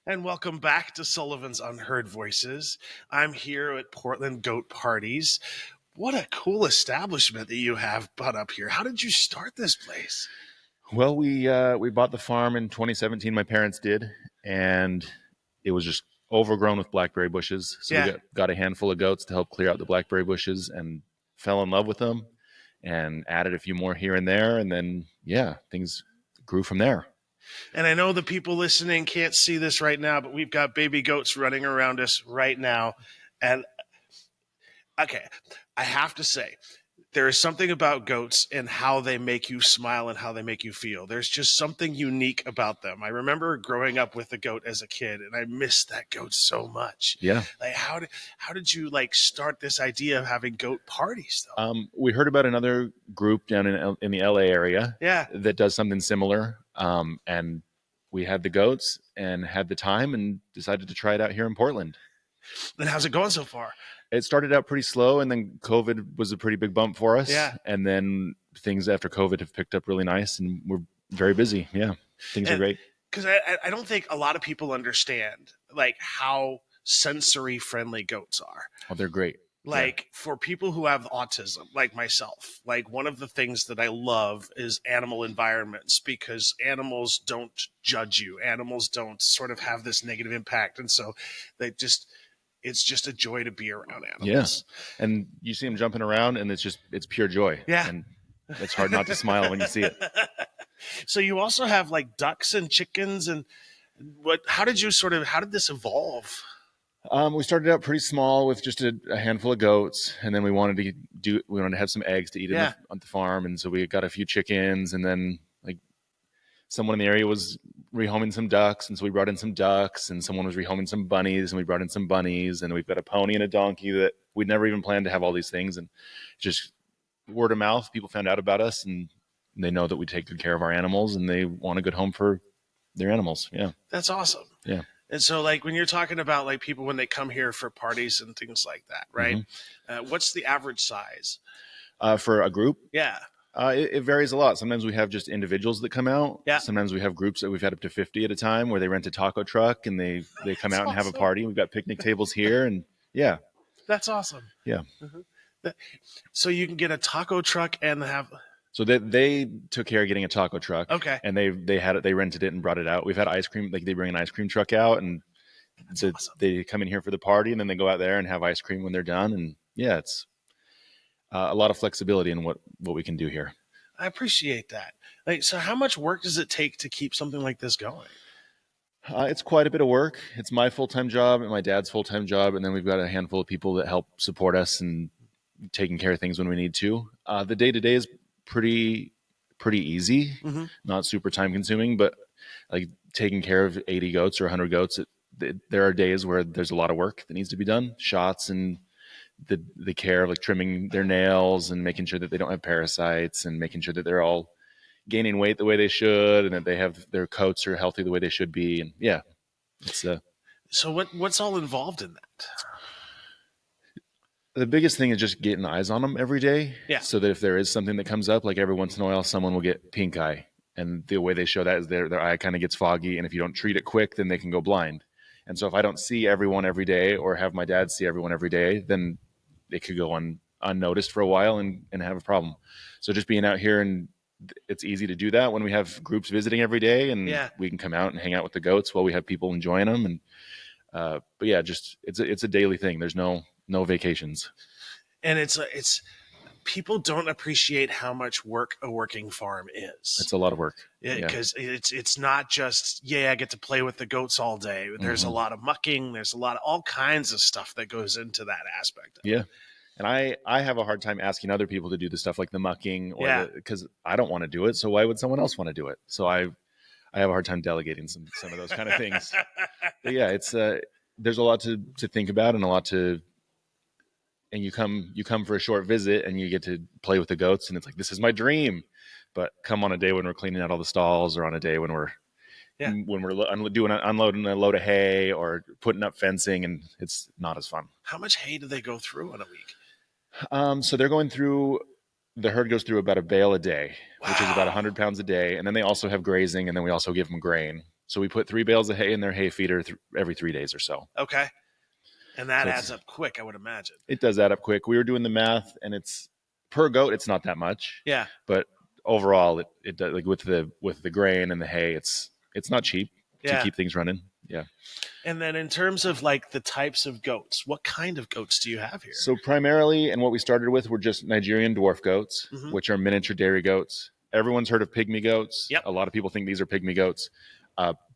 And welcome back to Sullivan's Unheard Voices. I'm here at Portland Goat Parties. What a cool establishment that you have put up here. How did you start this place? Well, we bought the farm in 2017. My parents did, and it was just overgrown with blackberry bushes. So we Yeah. got a handful of goats to help clear out the blackberry bushes, and fell in love with them, and added a few more here and there, and then things grew from there. And I know the people listening can't see this right now, but we've got baby goats running around us right now. And okay, I have to say, there is something about goats and how they make you smile and how they make you feel. There's just something unique about them. I remember growing up with a goat as a kid, and I missed that goat so much. Yeah. Like, how did you start this idea of having goat parties though? We heard about another group down in the LA area Yeah. that does something similar, and we had the goats and had the time and decided to try it out here in Portland. And how's it going so far? It started out pretty slow, and then COVID was a pretty big bump for us. Yeah. And then things after COVID have picked up really nice, and we're very busy. Yeah. Things are great. Because I don't think a lot of people understand how sensory friendly goats are. Oh, they're great. For people who have autism, like myself, one of the things that I love is animal environments because animals don't judge you. Animals don't sort of have this negative impact. And so it's just a joy to be around animals. Yes. And you see them jumping around, and it's pure joy. Yeah. And it's hard not to smile when you see it. So you also have ducks and chickens and how did this evolve? We started out pretty small with just a handful of goats, and then we wanted to have some eggs to eat on the farm, and so we got a few chickens, and then someone in the area was rehoming some ducks, and so we brought in some ducks, and someone was rehoming some bunnies, and we brought in some bunnies, and we've got a pony and a donkey that we'd never even planned to have all these things, and just word of mouth, people found out about us, and they know that we take good care of our animals, and they want a good home for their animals. Yeah. That's awesome. Yeah. And so when you're talking about people when they come here for parties and things like that, right? Mm-hmm. What's the average size? For a group? Yeah. It varies a lot. Sometimes we have just individuals that come out. Yeah. Sometimes we have groups that we've had up to 50 at a time where they rent a taco truck and they come out and have a party. We've got picnic tables here, and yeah. That's awesome. Yeah. Mm-hmm. So you can get a taco truck and have... So they took care of getting a taco truck. Okay. And they rented it and brought it out. We've had ice cream, they bring an ice cream truck out, and awesome. They come in here for the party, and then they go out there and have ice cream when they're done. And yeah, it's a lot of flexibility in what we can do here. I appreciate that. So how much work does it take to keep something like this going? It's quite a bit of work. It's my full-time job and my dad's full-time job, and then we've got a handful of people that help support us and taking care of things when we need to. The day-to-day is pretty easy, mm-hmm. Not super time consuming, but taking care of 80 goats or 100 goats, there are days where there's a lot of work that needs to be done, shots and the care of trimming their nails and making sure that they don't have parasites and making sure that they're all gaining weight the way they should and that they have their coats are healthy the way they should be. And yeah, it's so what's all involved in that? The biggest thing is just getting eyes on them every day. Yeah. So that if there is something that comes up, every once in a while, someone will get pink eye. And the way they show that is their eye kind of gets foggy. And if you don't treat it quick, then they can go blind. And so if I don't see everyone every day or have my dad see everyone every day, then it could go unnoticed for a while and have a problem. So just being out here, and it's easy to do that when we have groups visiting every day, and we can come out and hang out with the goats while we have people enjoying them. And but yeah, just it's a daily thing. There's no vacations. And it's people don't appreciate how much work a working farm is. It's a lot of work. Because it's not just, I get to play with the goats all day. There's mm-hmm. a lot of mucking. There's all kinds of stuff that goes into that aspect. Yeah. And I have a hard time asking other people to do the stuff like the mucking because I don't want to do it. So why would someone else want to do it? So I have a hard time delegating some of those kind of things. But yeah, it's there's a lot to think about and a lot to, and you come for a short visit and you get to play with the goats, and it's this is my dream. But come on a day when we're cleaning out all the stalls, or on a day when we're unloading a load of hay or putting up fencing, and it's not as fun. How much hay do they go through in a week? So they're going through, the herd goes through about a bale a day, which is about 100 pounds a day. And then they also have grazing, and then we also give them grain. So we put 3 bales of hay in their hay feeder every 3 days or so. Okay. And that So adds up quick, I would imagine. it does add up quick. We were doing the math, and it's per goat. It's not that much. Yeah. But overall, it does, like with the grain and the hay, it's not cheap to keep things running. Yeah. And then in terms of like the types of goats, what kind of goats do you have here? So primarily, and what we started with were just Nigerian dwarf goats, Mhm. which are miniature dairy goats. Everyone's heard of pygmy goats. Yep. A lot of people think these are pygmy goats.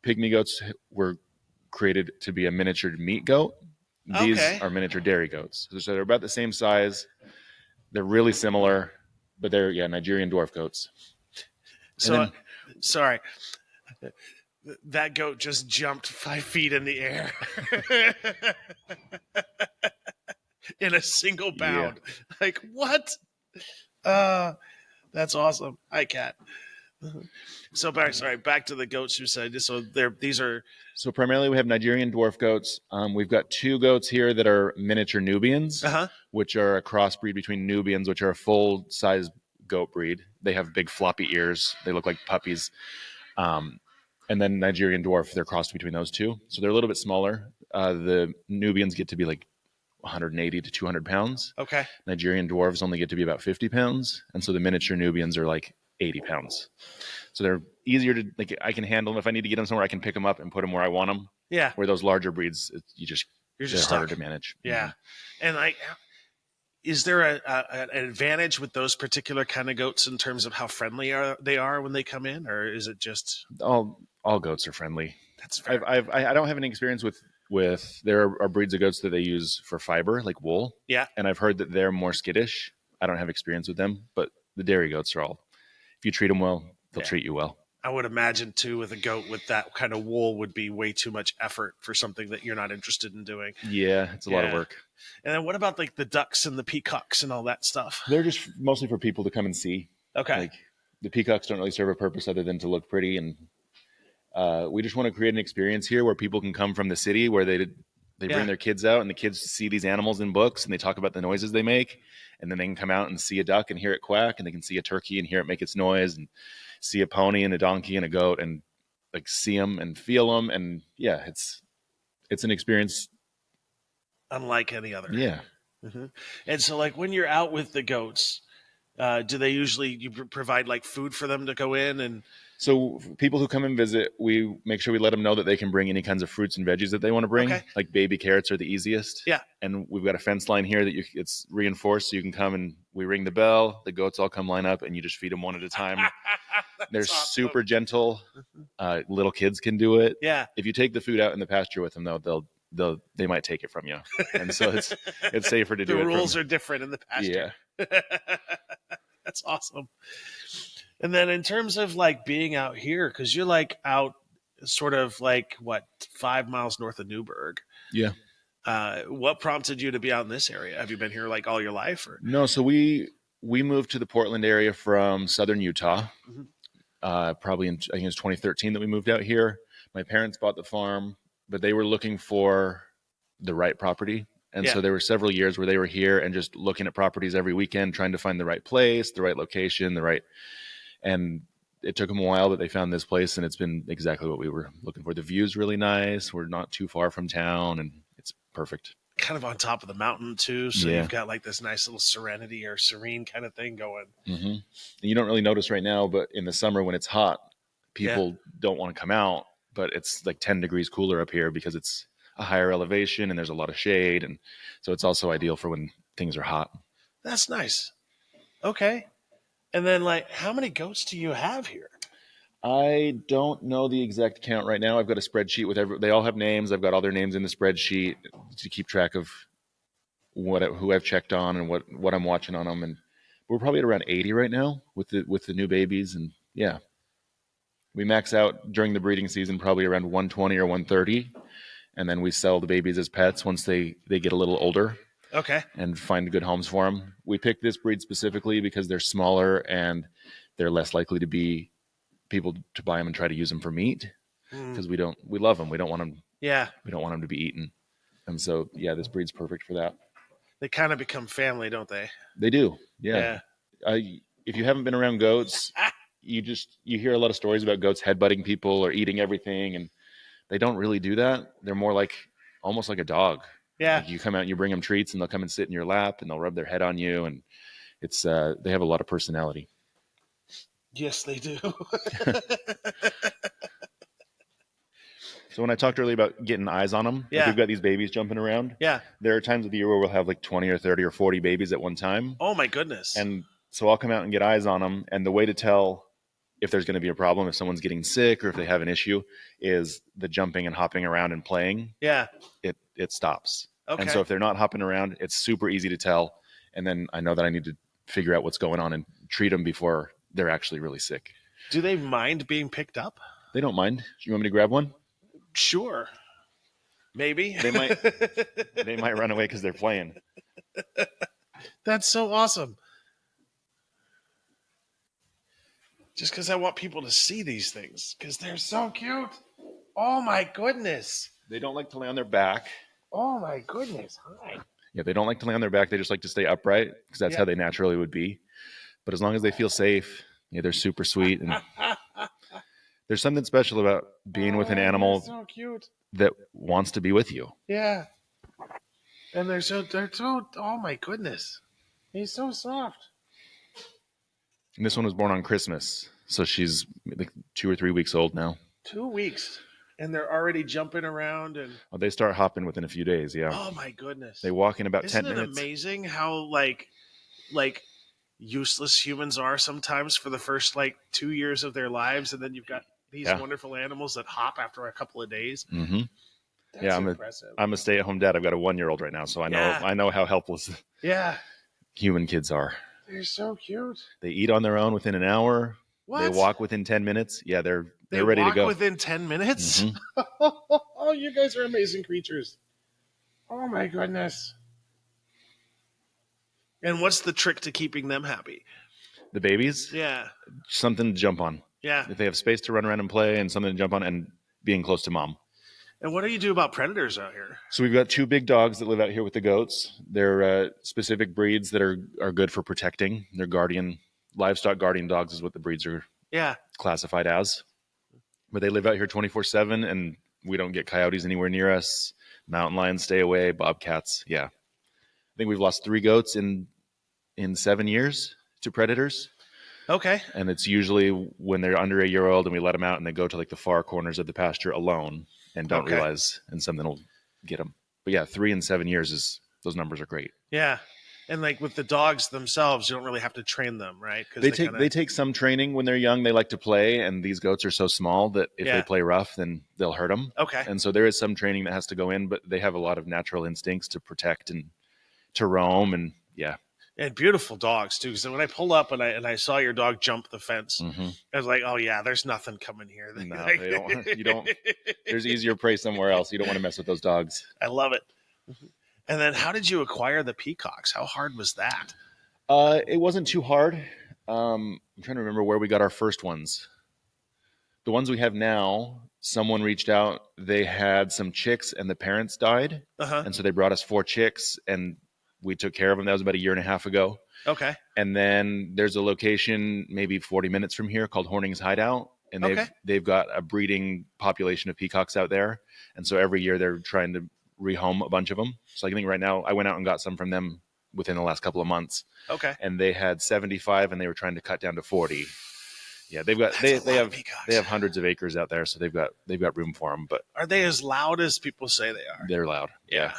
Pygmy goats were created to be a miniature meat goat. These are miniature dairy goats. So they're about the same size. They're really similar, but they're Nigerian dwarf goats. So, sorry, that goat just jumped 5 feet in the air in a single bound. Yeah. Like what? That's awesome. Hi, Cat. So, sorry, back to the goats you said. So these are. So primarily we have Nigerian dwarf goats. We've got 2 goats here that are miniature Nubians, which are a crossbreed between Nubians, which are a full-size goat breed. They have big floppy ears. They look like puppies. And then Nigerian dwarf, they're crossed between those 2. So they're a little bit smaller. The Nubians get to be like 180 to 200 pounds. Okay. Nigerian dwarves only get to be about 50 pounds. And so the miniature Nubians are like 80 pounds. So they're easier to, like, I can handle them. If I need to get them somewhere, I can pick them up and put them where I want them. Yeah. Where those larger breeds, you're just harder to manage. Yeah. Mm-hmm. And like, is there an advantage with those particular kind of goats in terms of how friendly they are when they come in, or is it just all goats are friendly? That's fair. I don't have any experience with there are breeds of goats that they use for fiber, like wool. Yeah. And I've heard that they're more skittish. I don't have experience with them, but the dairy goats are all, if you treat them well, they'll treat you well. I would imagine too, with a goat with that kind of wool would be way too much effort for something that you're not interested in doing. Yeah, it's a lot of work. And then what about like the ducks and the peacocks and all that stuff? They're just mostly for people to come and see. Okay. Like the peacocks don't really serve a purpose other than to look pretty, and we just want to create an experience here where people can come from the city where they bring their kids out, and the kids see these animals in books and they talk about the noises they make, and then they can come out and see a duck and hear it quack, and they can see a turkey and hear it make its noise, and see a pony and a donkey and a goat, and like see them and feel them, and it's an experience unlike any other. Yeah. Mm-hmm. And so, like when you're out with the goats, do they usually you provide like food for them to go in? And so people who come and visit, we make sure we let them know that they can bring any kinds of fruits and veggies that they want to bring. Okay. Like baby carrots are the easiest. Yeah. And we've got a fence line here that it's reinforced, so you can come and we ring the bell. The goats all come line up, and you just feed them one at a time. They're awesome. Super gentle. Little kids can do it. Yeah. If you take the food out in the pasture with them, though, they might take it from you, and so it's safer to do it. The rules are different in the pasture. Yeah. That's awesome. And then in terms of like being out here, because you're like out sort of like 5 miles north of Newburgh. Yeah. What prompted you to be out in this area? Have you been here like all your life? Or? No, so we moved to the Portland area from southern Utah. Mm-hmm. Probably I think it was 2013 that we moved out here. My parents bought the farm, but they were looking for the right property. And so there were several years where they were here and just looking at properties every weekend, trying to find the right place, the right location, and it took them a while, but they found this place, and it's been exactly what we were looking for. The view's really nice. We're not too far from town, and it's perfect. Kind of on top of the mountain too. So you've got like this nice little serenity or serene kind of thing going. Mm-hmm. You don't really notice right now, but in the summer when it's hot, people don't want to come out, but it's like 10 degrees cooler up here because it's a higher elevation and there's a lot of shade. And so it's also ideal for when things are hot. That's nice. Okay. And then like, how many goats do you have here? I don't know the exact count right now. I've got a spreadsheet with they all have names. I've got all their names in the spreadsheet to keep track of who I've checked on and what I'm watching on them. And we're probably at around 80 right now with the new babies. And we max out during the breeding season, probably around 120 or 130. And then we sell the babies as pets once they get a little older. Okay. And find good homes for them. We picked this breed specifically because they're smaller and they're less likely to be people to buy them and try to use them for meat because we love them. We don't want them. Yeah. We don't want them to be eaten. And so, this breed's perfect for that. They kind of become family, don't they? They do. Yeah. If you haven't been around goats, you hear a lot of stories about goats headbutting people or eating everything, and they don't really do that. They're more like almost like a dog. Yeah. Like you come out and you bring them treats, and they'll come and sit in your lap, and they'll rub their head on you, and it's they have a lot of personality. Yes, they do. So when I talked earlier about getting eyes on them, Yeah. like we've got these babies jumping around. Yeah. There are times of the year where we'll have like 20 or 30 or 40 babies at one time. Oh my goodness. And so I'll come out and get eyes on them. And the way to tell if there's going to be a problem, if someone's getting sick or if they have an issue, is the jumping and hopping around and playing. Yeah. It stops. Okay. And so if they're not hopping around, it's super easy to tell. And then I know that I need to figure out what's going on and treat them before they're actually really sick. Do they mind being picked up? They don't mind. Do you want me to grab one? Sure. Maybe. They might run away because they're playing. That's so awesome. Just because I want people to see these things because they're so cute. Oh my goodness. They don't like to lay on their back. Oh my goodness. Hi. Yeah, they don't like to lay on their back. They just like to stay upright because that's how they naturally would be. But as long as they feel safe, yeah, they're super sweet. And there's something special about being with an animal so cute. that wants to be with you. Yeah. And they're so, oh my goodness. He's so soft. And this one was born on Christmas. So she's like 2 or 3 weeks old now. 2 weeks. And they're already jumping around and they start hopping within a few days. Yeah. Oh my goodness. They walk in about 10 minutes. Isn't it amazing how like useless humans are sometimes for the first 2 years of their lives, and then you've got these wonderful animals that hop after a couple of days. Mm-hmm. That's impressive. I'm a stay-at-home dad. I've got a 1-year-old right now, so I know how helpless human kids are. They're so cute. They eat on their own within an hour. What? They walk within 10 minutes. Yeah, they're ready to go. Within 10 minutes? Mm-hmm. Oh, you guys are amazing creatures. Oh my goodness. And what's the trick to keeping them happy? The babies? Yeah. Something to jump on. Yeah. If they have space to run around and play and something to jump on and being close to mom. And what do you do about predators out here? So we've got 2 big dogs that live out here with the goats. They're specific breeds that are good for protecting. They're livestock guardian dogs is what the breeds are classified as. But they live out here 24/7, and we don't get coyotes anywhere near us. Mountain lions stay away, bobcats. Yeah. I think we've lost 3 goats in 7 years to predators. Okay. And it's usually when they're under a year old and we let them out and they go to the far corners of the pasture alone and don't realize, and something will get them. But yeah, 3 in 7 years those numbers are great. Yeah. And with the dogs themselves, you don't really have to train them, right? They take some training when they're young. They like to play, and these goats are so small that if they play rough, then they'll hurt them. Okay. And so there is some training that has to go in, but they have a lot of natural instincts to protect and to roam, and And beautiful dogs too. So when I pulled up and I saw your dog jump the fence, mm-hmm. I was like, "Oh yeah, there's nothing coming here." No, they don't. You don't. There's easier prey somewhere else. You don't want to mess with those dogs. I love it. And then, how did you acquire the peacocks? How hard was that? It wasn't too hard. I'm trying to remember where we got our first ones. The ones we have now, someone reached out. They had some chicks, and the parents died, and so they brought us 4 chicks, and we took care of them. That was about 1.5 years ago. Okay. And then there's a location maybe 40 minutes from here called Horning's Hideout, and they've got a breeding population of peacocks out there, and so every year they're trying to rehome a bunch of them. So I think right now I went out and got some from them within the last couple of months. Okay. And they had 75 and they were trying to cut down to 40. Yeah, they have hundreds of acres out there, so they've got room for them. But are they as loud as people say they are? They're loud. Yeah.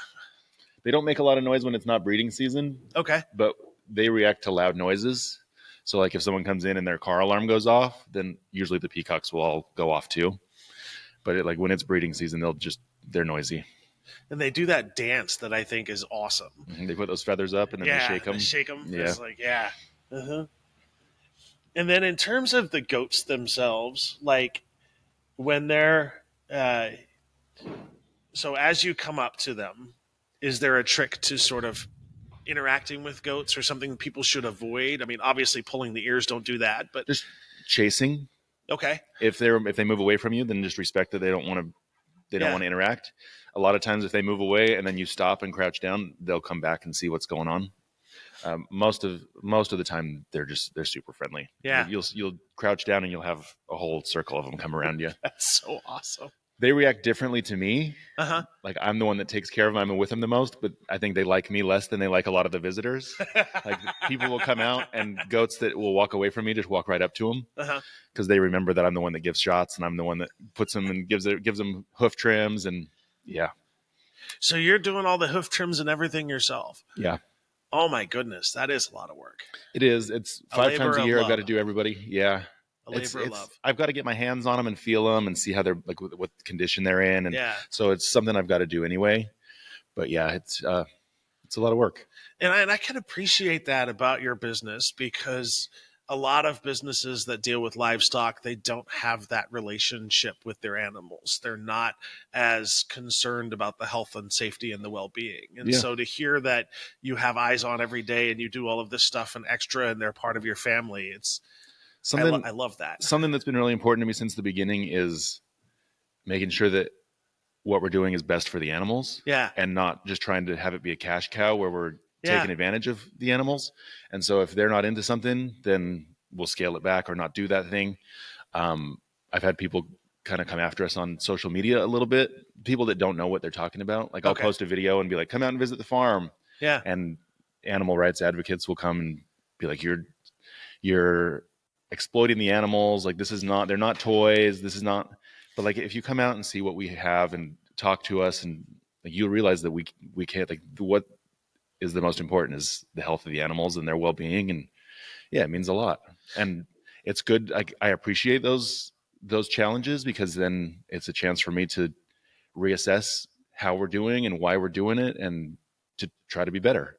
They don't make a lot of noise when it's not breeding season. Okay. But they react to loud noises. So if someone comes in and their car alarm goes off, then usually the peacocks will all go off too. But when it's breeding season, they're noisy. And they do that dance that I think is awesome. Mm-hmm. They put those feathers up and then they shake them. Yeah. It's And then in terms of the goats themselves, when they're so as you come up to them, is there a trick to sort of interacting with goats or something people should avoid? I mean, obviously pulling the ears, don't do that, but just chasing. Okay. If they move away from you, then just respect that they don't want to interact. A lot of times if they move away and then you stop and crouch down, they'll come back and see what's going on. Most of the time, they're super friendly. Yeah. You'll crouch down and you'll have a whole circle of them come around you. That's so awesome. They react differently to me. Uh-huh. Like I'm the one that takes care of them. I'm with them the most, but I think they like me less than they like a lot of the visitors. Like people will come out, and goats that will walk away from me just walk right up to them Uh-huh. because they remember that I'm the one that gives shots, and I'm the one that puts them and gives them hoof trims, and yeah. So you're doing all the hoof trims and everything yourself. Yeah. Oh my goodness, that is a lot of work. It is. It's A 5 labor times a of year. I've got love. to do everybody. Yeah. A labor of love. I've got to get my hands on them and feel them and see how they're like what condition they're in. And Yeah. so it's something I've got to do anyway, but yeah, it's a lot of work. And I can appreciate that about your business, because a lot of businesses that deal with livestock, they don't have that relationship with their animals. They're not as concerned about the health and safety and the well-being. And Yeah. so to hear that you have eyes on every day and you do all of this stuff and extra and they're part of your family, I love that. Something that's been really important to me since the beginning is making sure that what we're doing is best for the animals. Yeah. And not just trying to have it be a cash cow where we're Yeah. taking advantage of the animals. And so if they're not into something, then we'll scale it back or not do that thing. I've had people kind of come after us on social media a little bit. People that don't know what they're talking about. Like I'll Okay. post a video and be like, come out and visit the farm. Yeah. And animal rights advocates will come and be like, you're exploiting the animals. Like they're not toys. This is not, but like, if you come out and see what we have and talk to us, and like, you'll realize that we can't, like, what is the most important is the health of the animals and their well-being. And yeah, it means a lot. And it's good. I appreciate those challenges, because then it's a chance for me to reassess how we're doing and why we're doing it, and to try to be better.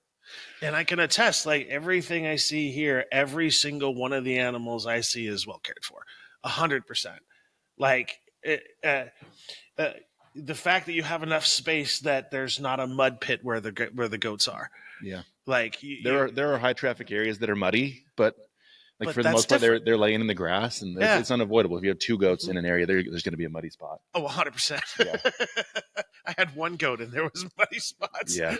And I can attest, like everything I see here, every single one of the animals I see is well cared for, 100%. Like the fact that you have enough space that there's not a mud pit where the goats are. Yeah, like there are high traffic areas that are muddy, but But for the that's most part, different. they're laying in the grass, and Yeah. it's unavoidable. If you have two goats in an area, there's going to be a muddy spot. Oh, 100%. Yeah. I had one goat and there was muddy spots. Yeah.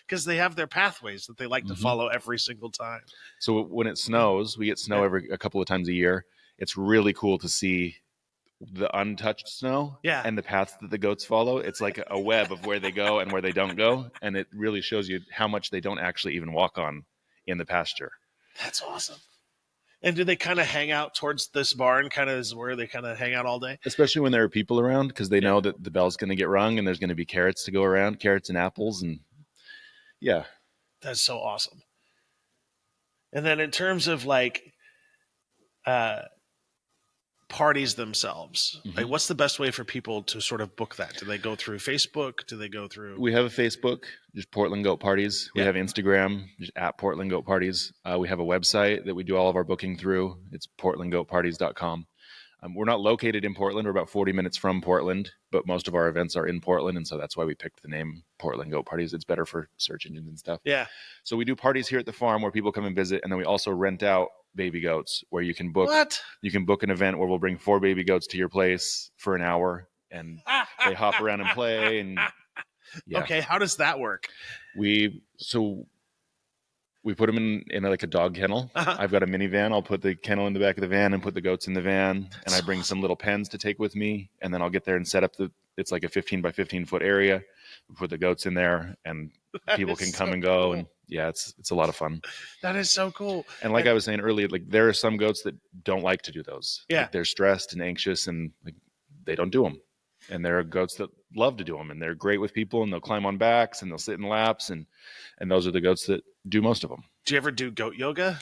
Because they have their pathways that they like to Mhm. follow every single time. So when it snows, we get snow a couple of times a year. It's really cool to see the untouched snow, Yeah. and the paths that the goats follow. It's like a web of where they go and where they don't go, and it really shows you how much they don't actually even walk on in the pasture. That's awesome. And do they kind of hang out towards this barn, kind of is where they kind of hang out all day? Especially when there are people around, because they know that the bell's going to get rung and there's going to be carrots to go around, carrots and apples, and yeah. That's so awesome. And then in terms of like parties themselves, Mhm. like what's the best way for people to sort of book that? Do they go through Facebook? Do they go through? We have a Facebook, just Portland Goat Parties. We Yeah. have Instagram, just at Portland Goat Parties. We have a website that we do all of our booking through. It's portlandgoatparties.com. We're not located in Portland. We're about 40 minutes from Portland, but most of our events are in Portland, and so that's why we picked the name Portland Goat Parties. It's better for search engines and stuff. Yeah. So we do parties here at the farm where people come and visit, and then we also rent out baby goats where you can book. What? You can book an event where we'll bring 4 baby goats to your place for an hour, and they hop around and play. And yeah. Okay, how does that work? We put them in like a dog kennel. Uh-huh. I've got a minivan. I'll put the kennel in the back of the van and put the goats in the van. That's And I bring some little pens to take with me. And then I'll get there and set up it's like a 15 by 15 foot area. We put the goats in there, and people is can come so and go. cool. And yeah, it's a lot of fun. That is so cool. And like I was saying earlier, like there are some goats that don't like to do those. Yeah. Like, they're stressed and anxious, and like they don't do them. And there are goats that love to do them, and they're great with people, and they'll climb on backs and they'll sit in laps, and those are the goats that do most of them. Do you ever do goat yoga?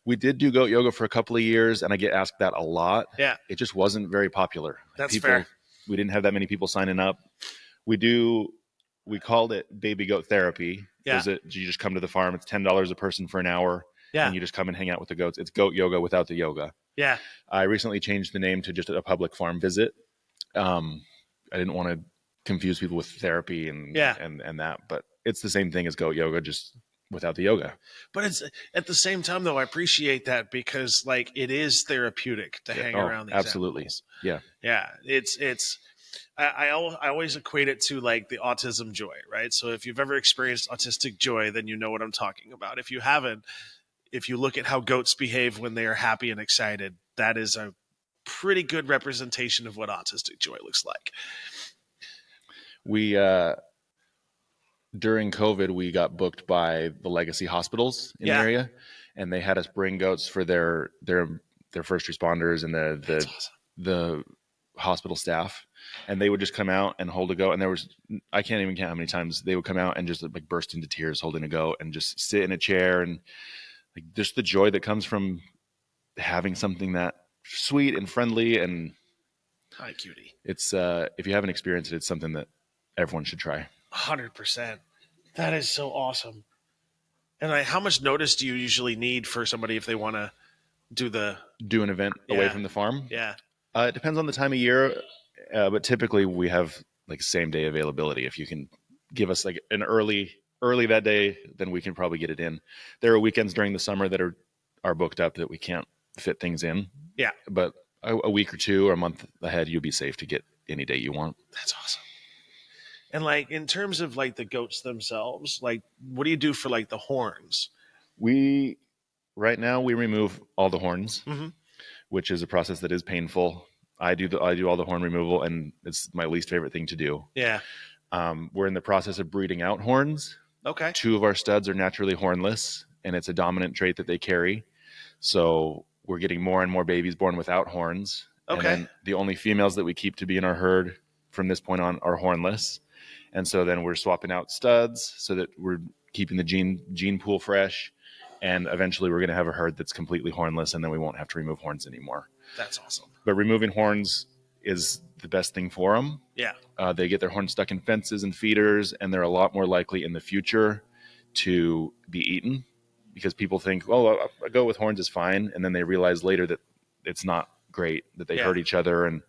We did do goat yoga for a couple of years, and I get asked that a lot. Yeah. It just wasn't very popular. That's fair. We didn't have that many people signing up. We called it baby goat therapy. Yeah. You just come to the farm. It's $10 a person for an hour. Yeah. And you just come and hang out with the goats. It's goat yoga without the yoga. Yeah. I recently changed the name to just a public farm visit. I didn't want to confuse people with therapy and that, but it's the same thing as goat yoga, just without the yoga. But it's at the same time, though, I appreciate that, because like it is therapeutic to hang around these absolutely. animals. Yeah. Yeah. It's I always equate it to like the autism joy, right? So if you've ever experienced autistic joy, then you know what I'm talking about. If you haven't, if you look at how goats behave when they are happy and excited, that is a pretty good representation of what autistic joy looks like. We during COVID, we got booked by the legacy hospitals in the area, and they had us bring goats for their first responders and That's awesome. the hospital staff, and they would just come out and hold a goat. And there was, I can't even count how many times they would come out and just like burst into tears holding a goat and just sit in a chair, and like just the joy that comes from having something that sweet and friendly. And Hi, cutie. it's if you haven't experienced it, it's something that everyone should try. 100%. That is so awesome. And like, how much notice do you usually need for somebody if they want to do an event away from the farm? Yeah. It depends on the time of year, but typically we have like same day availability. If you can give us like an early that day, then we can probably get it in. There are weekends during the summer that are booked up that we can't fit things in. Yeah. But a week or two or a month ahead, you'll be safe to get any day you want. That's awesome. And like in terms of like the goats themselves, like what do you do for like the horns? Right now we remove all the horns, which is a process that is painful. I do all the horn removal, and it's my least favorite thing to do. Yeah. We're in the process of breeding out horns. Okay. 2 of our studs are naturally hornless, and it's a dominant trait that they carry. So we're getting more and more babies born without horns. Okay. And then the only females that we keep to be in our herd from this point on are hornless. And so then we're swapping out studs so that we're keeping the gene pool fresh. And eventually we're going to have a herd that's completely hornless, and then we won't have to remove horns anymore. That's awesome. But removing horns is the best thing for them. Yeah. They get their horns stuck in fences and feeders, and they're a lot more likely in the future to be eaten, because people think, oh, a goat with horns is fine. And then they realize later that it's not great, that they hurt each other. And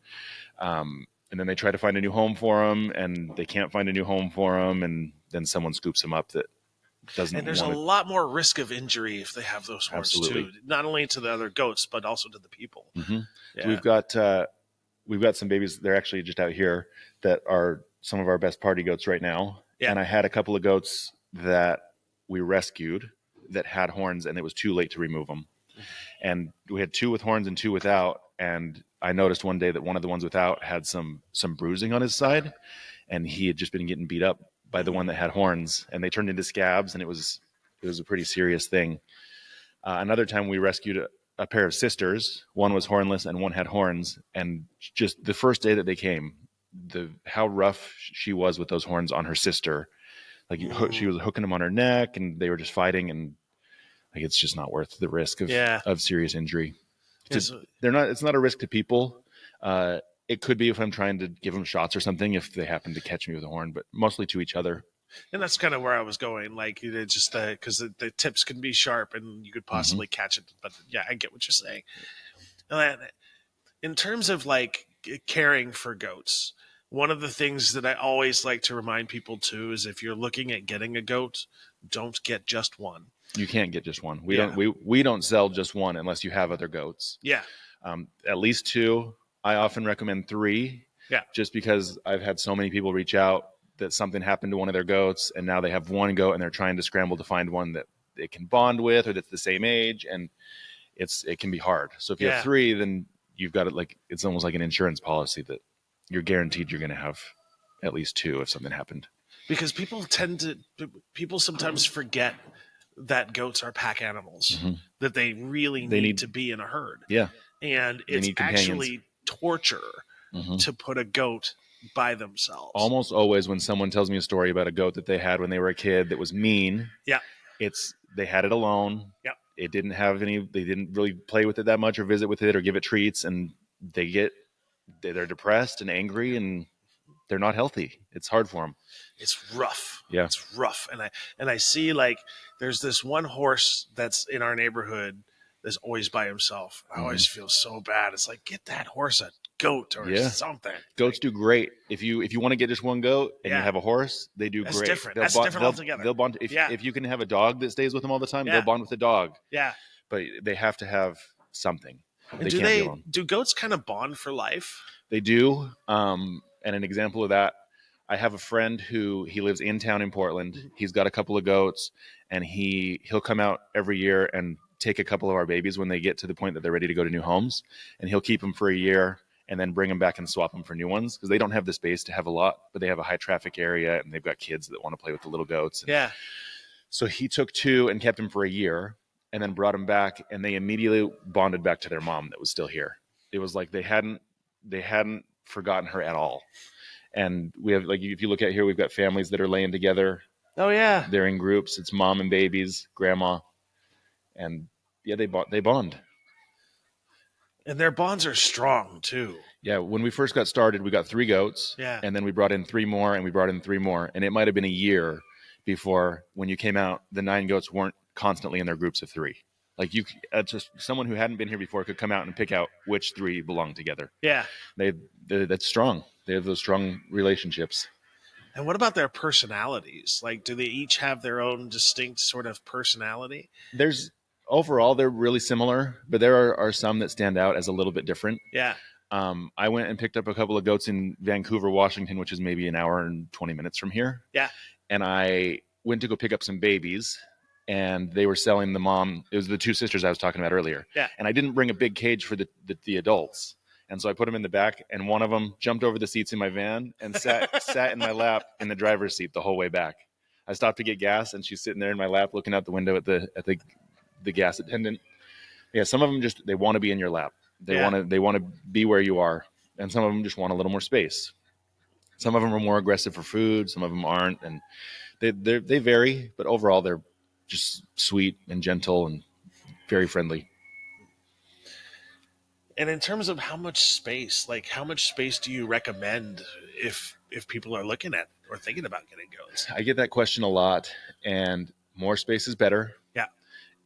then they try to find a new home for them, and they can't find a new home for them. And then someone scoops them up that doesn't. And there's a lot more risk of injury if they have those horns too, not only to the other goats, but also to the people. Mm-hmm. Yeah. So we've got some babies. They're actually just out here that are some of our best party goats right now. Yeah. And I had a couple of goats that we rescued that had horns, and it was too late to remove them. And we had 2 with horns and 2 without. And I noticed one day that one of the ones without had some bruising on his side, and he had just been getting beat up by the one that had horns, and they turned into scabs, and it was a pretty serious thing. Another time we rescued a pair of sisters. One was hornless and one had horns. And just the first day that they came, how rough she was with those horns on her sister. Like she was hooking them on her neck, and they were just fighting, and like it's just not worth the risk of serious injury. It's not a risk to people. It could be if I'm trying to give them shots or something, if they happen to catch me with a horn, but mostly to each other. And that's kind of where I was going. Like, it's just because the tips can be sharp and you could possibly catch it. But yeah, I get what you're saying. And in terms of like caring for goats, one of the things that I always like to remind people too is if you're looking at getting a goat, don't get just one. You can't get just one. We don't sell just one unless you have other goats. Yeah. At least 2. I often recommend 3. Yeah. Just because I've had so many people reach out that something happened to one of their goats, and now they have one goat and they're trying to scramble to find one that they can bond with or that's the same age, and it can be hard. So if you have 3, then you've got it, like it's almost like an insurance policy that you're guaranteed you're going to have at least 2 if something happened. Because people sometimes forget that goats are pack animals, that they really need to be in a herd. Yeah. And it's actually torture to put a goat by themselves. Almost always when someone tells me a story about a goat that they had when they were a kid that was mean, they had it alone. Yeah. It didn't have they didn't really play with it that much or visit with it or give it treats, and they're depressed and angry, and they're not healthy. It's hard for them. It's rough. Yeah. It's rough. And I see, like, there's this one horse that's in our neighborhood that's always by himself. I always feel so bad. It's like, get that horse a goat or something. Goats do great. If you want to get just one goat and you have a horse, they do That's great. Different. That's different altogether. They'll bond. If you can have a dog that stays with them all the time, they'll bond with the dog. Yeah. But they have to have something. And do goats kind of bond for life? They do. And an example of that, I have a friend who he lives in town in Portland. He's got a couple of goats, and he'll come out every year and take a couple of our babies when they get to the point that they're ready to go to new homes, and he'll keep them for a year and then bring them back and swap them for new ones because they don't have the space to have a lot, but they have a high traffic area and they've got kids that want to play with the little goats. And Yeah. so he took 2 and kept them for a year and then brought them back, and they immediately bonded back to their mom that was still here. It was like they hadn't forgotten her at all. And we have, like, if you look at here, we've got families that are laying together. Oh yeah. They're in groups. It's mom and babies, grandma, and yeah, they bond. And their bonds are strong too. Yeah, when we first got started, we got 3 goats. Yeah. And then we brought in 3 more, and we brought in 3 more, and it might have been a year before, when you came out, the 9 goats weren't constantly in their groups of 3. Like, you just someone who hadn't been here before could come out and pick out which 3 belong together. Yeah. That's strong. They have those strong relationships. And what about their personalities? Like, do they each have their own distinct sort of personality? Overall, they're really similar, but there are some that stand out as a little bit different. Yeah. I went and picked up a couple of goats in Vancouver, Washington, which is maybe an hour and 20 minutes from here. Yeah. And I went to go pick up some babies, and they were selling the mom. It was the 2 sisters I was talking about earlier. Yeah. And I didn't bring a big cage for the adults. And so I put them in the back, and one of them jumped over the seats in my van and sat in my lap in the driver's seat the whole way back. I stopped to get gas, and she's sitting there in my lap looking out the window at the gas attendant. Yeah, some of them they want to be in your lap. They want to be where you are, and some of them just want a little more space. Some of them are more aggressive for food. Some of them aren't, and they vary. But overall, they're just sweet and gentle and very friendly. And in terms of how much space do you recommend if people are looking at or thinking about getting goats? I get that question a lot, and more space is better. Yeah.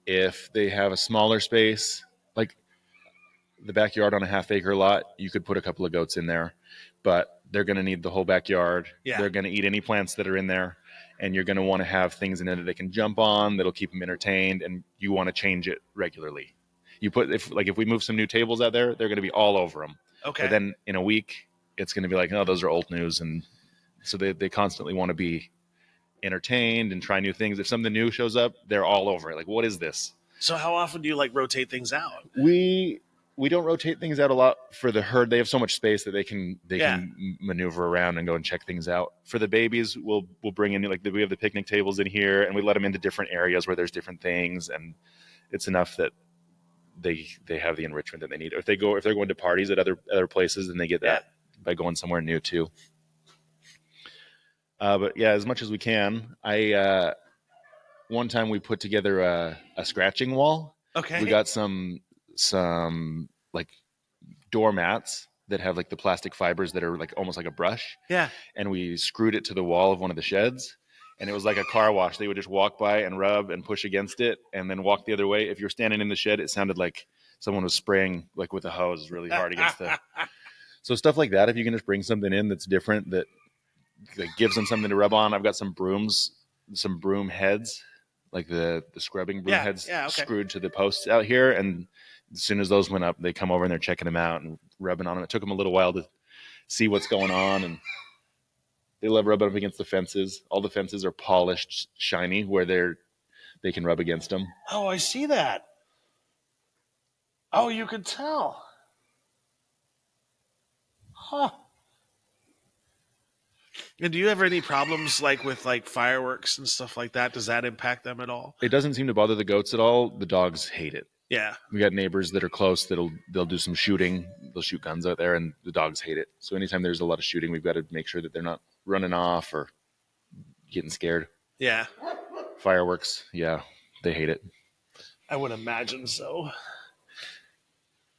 If they have a smaller space, like the backyard on a half-acre lot, you could put a couple of goats in there, but they're going to need the whole backyard. Yeah. They're going to eat any plants that are in there, and you're going to want to have things in it that they can jump on, that'll keep them entertained, and you want to change it regularly. If we move some new tables out there, they're going to be all over them. Okay. But then in a week, it's going to be like, no, those are old news, and so they constantly want to be entertained and try new things. If something new shows up, they're all over it. Like, what is this? So how often do you rotate things out? We don't rotate things out a lot for the herd. They have so much space that they can maneuver around and go and check things out. For the babies, we'll bring in, we have the picnic tables in here, and we let them into different areas where there's different things, and it's enough that they have the enrichment that they need. Or if they're going to parties at other places, then they get that by going somewhere new too. But yeah, as much as we can. One time we put together a scratching wall. Okay. We got some doormats that have the plastic fibers that are almost like a brush. Yeah. And we screwed it to the wall of one of the sheds, and it was like a car wash. They would just walk by and rub and push against it and then walk the other way. If you're standing in the shed, it sounded like someone was spraying with a hose really hard against the. So stuff like that, if you can just bring something in that's different, that gives them something to rub on. I've got some brooms, some broom heads, like the scrubbing broom heads screwed to the posts out here. And as soon as those went up, they come over and they're checking them out and rubbing on them. It took them a little while to see what's going on, and they love rubbing up against the fences. All the fences are polished, shiny, where they can rub against them. Oh, I see that. Oh, you could tell. Huh. And do you have any problems with fireworks and stuff like that? Does that impact them at all? It doesn't seem to bother the goats at all. The dogs hate it. Yeah. We got neighbors that are close they'll do some shooting. They'll shoot guns out there, and the dogs hate it. So anytime there's a lot of shooting, we've got to make sure that they're not running off or getting scared. Yeah. Fireworks, yeah, they hate it. I would imagine so.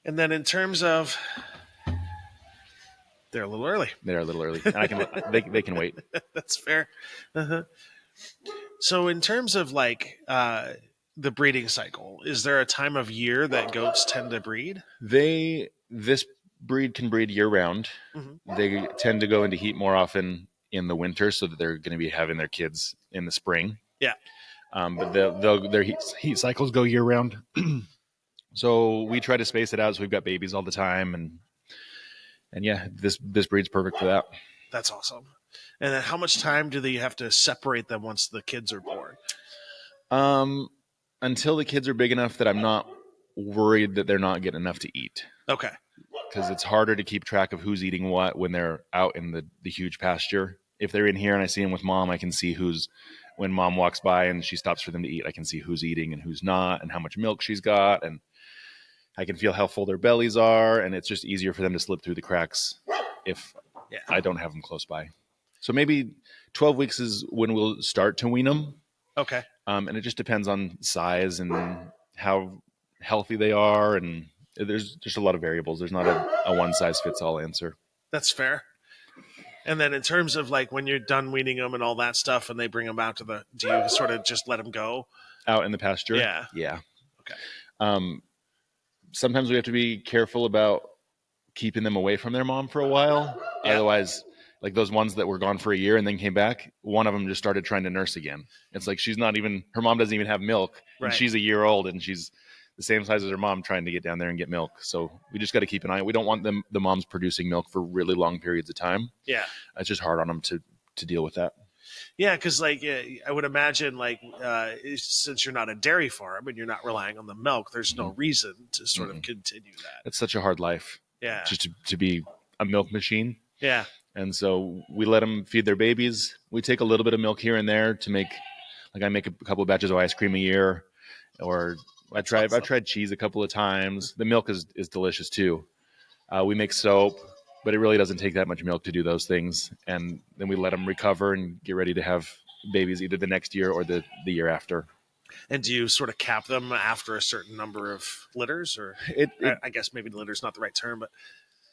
And then in terms of, they're a little early. They're a little early. They can wait. That's fair. Uh-huh. So in terms of the breeding cycle, is there a time of year that goats tend to breed? This breed can breed year round. Mm-hmm. They tend to go into heat more often in the winter, so that they're going to be having their kids in the spring. Yeah. But their heat cycles go year round. So we try to space it out, so we've got babies all the time, and And yeah, this breed's perfect for that. That's awesome. And then how much time do they have to separate them once the kids are born? Until the kids are big enough that I'm not worried that they're not getting enough to eat. Okay. Because it's harder to keep track of who's eating what when they're out in the huge pasture. If they're in here and I see them with mom, I can see when mom walks by and she stops for them to eat, I can see who's eating and who's not and how much milk she's got. And I can feel how full their bellies are. And it's just easier for them to slip through the cracks if I don't have them close by. So maybe 12 weeks is when we'll start to wean them. Okay. And it just depends on size and how healthy they are. And there's just a lot of variables. There's not a one size fits all answer. That's fair. And then in terms of like when you're done weaning them and all that stuff and they bring them out do you sort of just let them go? Out in the pasture? Yeah. Yeah. Okay. Sometimes we have to be careful about keeping them away from their mom for a while. Yeah. Otherwise, like those ones that were gone for a year and then came back, one of them just started trying to nurse again. It's like her mom doesn't even have milk, and she's a year old and she's the same size as her mom trying to get down there and get milk. So we just got to keep an eye. We don't want the moms producing milk for really long periods of time. Yeah. It's just hard on them to deal with that. Yeah, because like I would imagine, like since you're not a dairy farm and you're not relying on the milk, there's no reason to sort of continue that. It's such a hard life. Yeah, just to be a milk machine. Yeah, and so we let them feed their babies. We take a little bit of milk here and there to make, like I make a couple of batches of ice cream a year, or I've tried cheese a couple of times. The milk is delicious too. We make soap. But it really doesn't take that much milk to do those things. And then we let them recover and get ready to have babies either the next year or the year after. And do you sort of cap them after a certain number of litters? Or I guess maybe litter's not the right term,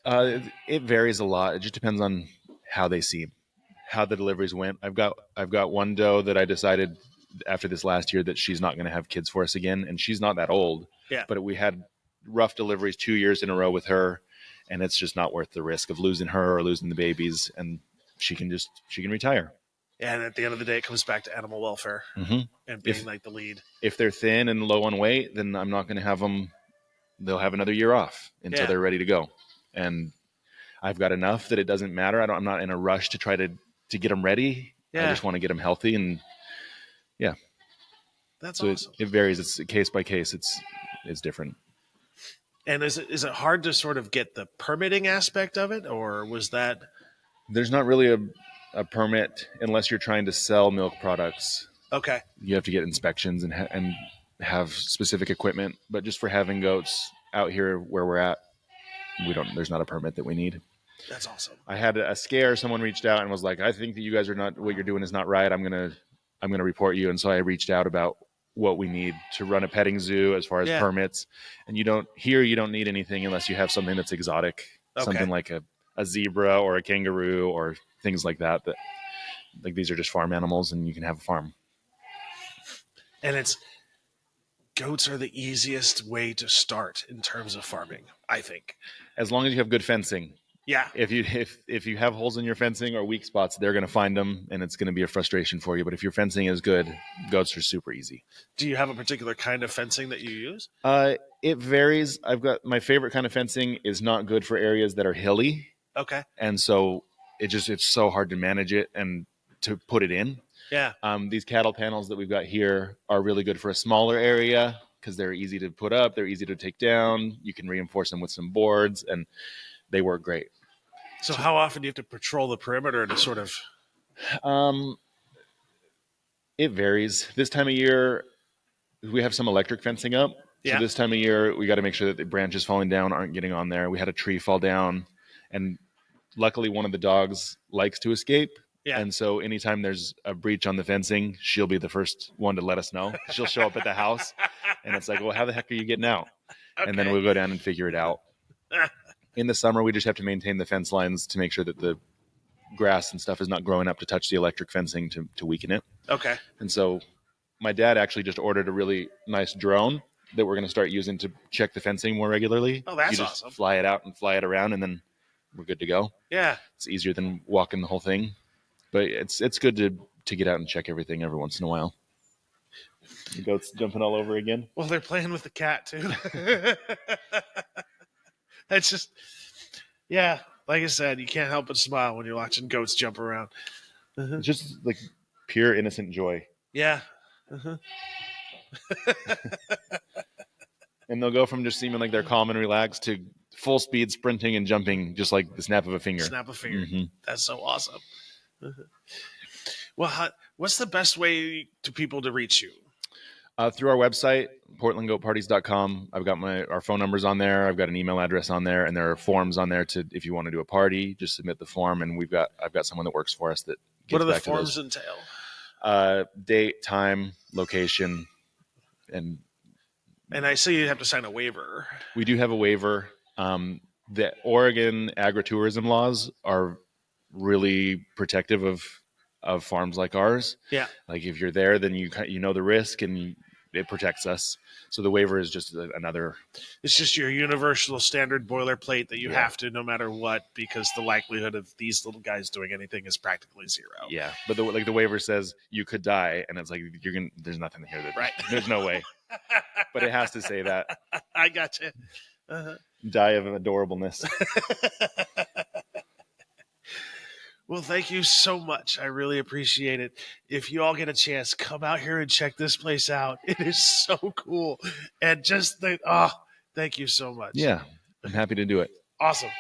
but it varies a lot. It just depends on how they seem, how the deliveries went. I've got one doe that I decided after this last year that she's not going to have kids for us again. And she's not that old. Yeah. But we had rough deliveries 2 years in a row with her. And it's just not worth the risk of losing her or losing the babies. And she can retire. And at the end of the day, it comes back to animal welfare and being like the lead. If they're thin and low on weight, then I'm not going to have them. They'll have another year off until they're ready to go. And I've got enough that it doesn't matter. I'm not in a rush to try to get them ready. Yeah. I just want to get them healthy. And yeah, that's awesome. It varies. It's case by case. It's different. And is it hard to sort of get the permitting aspect of it, or was that? There's not really a permit unless you're trying to sell milk products. Okay. You have to get inspections and have specific equipment. But just for having goats out here where we're at, there's not a permit that we need. That's awesome. I had a scare. Someone reached out and was like, "I think that you guys are not. What you're doing is not right. I'm gonna report you." And so I reached out about what we need to run a petting zoo as far as permits. And you don't need anything unless you have something that's exotic, something like a zebra or a kangaroo or things like that. That like these are just farm animals, and you can have a farm. And goats are the easiest way to start in terms of farming, I think. As long as you have good fencing. Yeah. If you have holes in your fencing or weak spots, they're going to find them, and it's going to be a frustration for you. But if your fencing is good, goats are super easy. Do you have a particular kind of fencing that you use? It varies. I've got my favorite kind of fencing is not good for areas that are hilly. Okay. And so it's so hard to manage it and to put it in. Yeah. These cattle panels that we've got here are really good for a smaller area because they're easy to put up. They're easy to take down. You can reinforce them with some boards, and they work great. So how often do you have to patrol the perimeter to sort of? It varies. This time of year, we have some electric fencing up. Yeah. So this time of year, we got to make sure that the branches falling down aren't getting on there. We had a tree fall down, and luckily one of the dogs likes to escape. Yeah. And so anytime there's a breach on the fencing, she'll be the first one to let us know. She'll show up at the house, and it's like, well, how the heck are you getting out? Okay. And then we'll go down and figure it out. In the summer, we just have to maintain the fence lines to make sure that the grass and stuff is not growing up to touch the electric fencing to weaken it. Okay. And so my dad actually just ordered a really nice drone that we're going to start using to check the fencing more regularly. Oh, that's you just awesome. Fly it out and fly it around, and then we're good to go. Yeah. It's easier than walking the whole thing. But it's good to get out and check everything every once in a while. The goats jumping all over again. Well, they're playing with the cat, too. It's just, yeah, Like I said, you can't help but smile when you're watching goats jump around. It's just like pure innocent joy. Yeah. Uh-huh. And they'll go from just seeming like they're calm and relaxed to full speed sprinting and jumping just like the snap of a finger. Snap a finger. Mm-hmm. That's so awesome. Well, what's the best way to people to reach you? Through our website, portlandgoatparties.com. I've got our phone numbers on there. I've got an email address on there, and there are forms on there to, if you want to do a party, just submit the form. And I've got someone that works for us that gets What do the back to forms those. entail? Date, time, location, and I see you have to sign a waiver. we do have a waiver. The Oregon agritourism laws are really protective of farms like ours. Yeah. Like if you're there, then you know the risk and it protects us. So the waiver is just another. It's just your universal standard boilerplate that you have to, no matter what, because the likelihood of these little guys doing anything is practically zero. Yeah, but the waiver says you could die, and it's like there's nothing here that right. There's no way, but it has to say that. I gotcha. Uh-huh. Die of adorableness. Well, thank you so much. I really appreciate it. If you all get a chance, come out here and check this place out. It is so cool. And just thank you so much. Yeah, I'm happy to do it. Awesome.